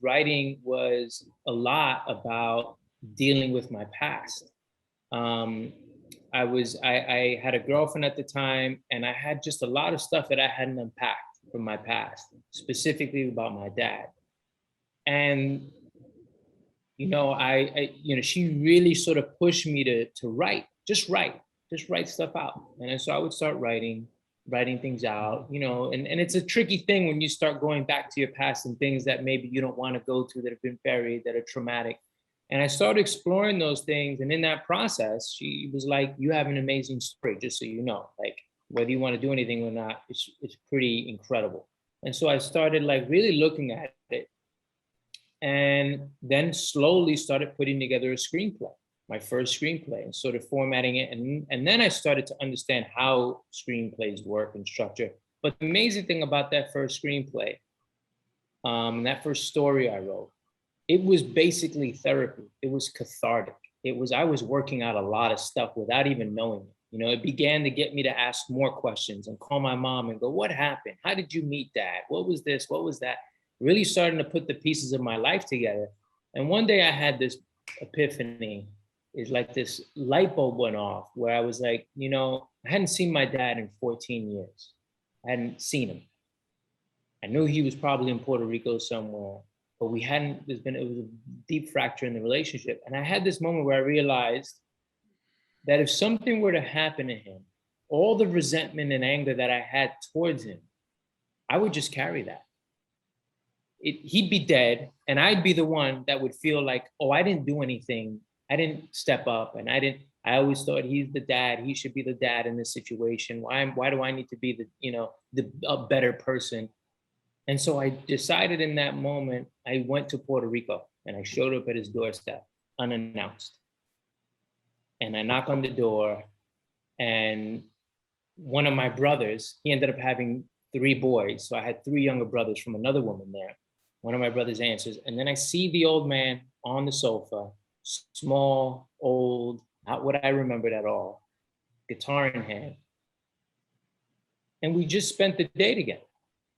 writing was a lot about dealing with my past. I had a girlfriend at the time, and I had just a lot of stuff that I hadn't unpacked from my past, specifically about my dad. And she really sort of pushed me to write, just write stuff out. And so I would start writing things out, and it's a tricky thing when you start going back to your past and things that maybe you don't want to go through, that have been buried, that are traumatic. And I started exploring those things. And in that process, she was like, you have an amazing story, just so you know, like whether you want to do anything or not, it's pretty incredible. And so I started like really looking at it, and then slowly started putting together a screenplay, my first screenplay, and sort of formatting it. And then I started to understand how screenplays work and structure. But the amazing thing about that first screenplay, that first story I wrote, it was basically therapy. It was cathartic. I was working out a lot of stuff without even knowing it. It began to get me to ask more questions and call my mom and go, what happened? How did you meet dad? What was this? What was that? Really starting to put the pieces of my life together. And one day I had this epiphany. It's like this light bulb went off where I was like, I hadn't seen my dad in 14 years. I hadn't seen him. I knew he was probably in Puerto Rico somewhere, but it was a deep fracture in the relationship. And I had this moment where I realized that if something were to happen to him, all the resentment and anger that I had towards him, I would just carry that. He'd be dead, and I'd be the one that would feel like, oh, I didn't do anything. I didn't step up, and I always thought he's the dad. He should be the dad in this situation. Why do I need to be a better person? And so I decided in that moment, I went to Puerto Rico and I showed up at his doorstep unannounced. And I knocked on the door, and one of my brothers, he ended up having 3 boys. So I had 3 younger brothers from another woman there. One of my brothers answers, and then I see the old man on the sofa, small, old, not what I remembered at all, guitar in hand. And we just spent the day together.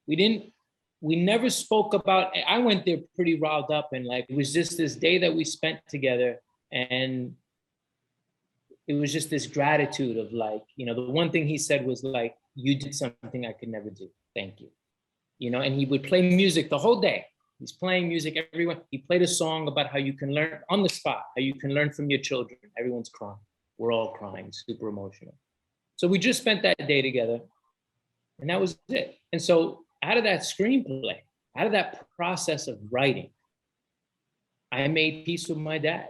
We never spoke about, I went there pretty riled up, and like, it was just this day that we spent together. And it was just this gratitude of like, the one thing he said was like, you did something I could never do. Thank you. And he would play music the whole day. He's playing music everyone. He played a song about how you can learn on the spot, how you can learn from your children. Everyone's crying. We're all crying, super emotional. So we just spent that day together, and that was it. And so out of that screenplay, out of that process of writing, I made peace with my dad.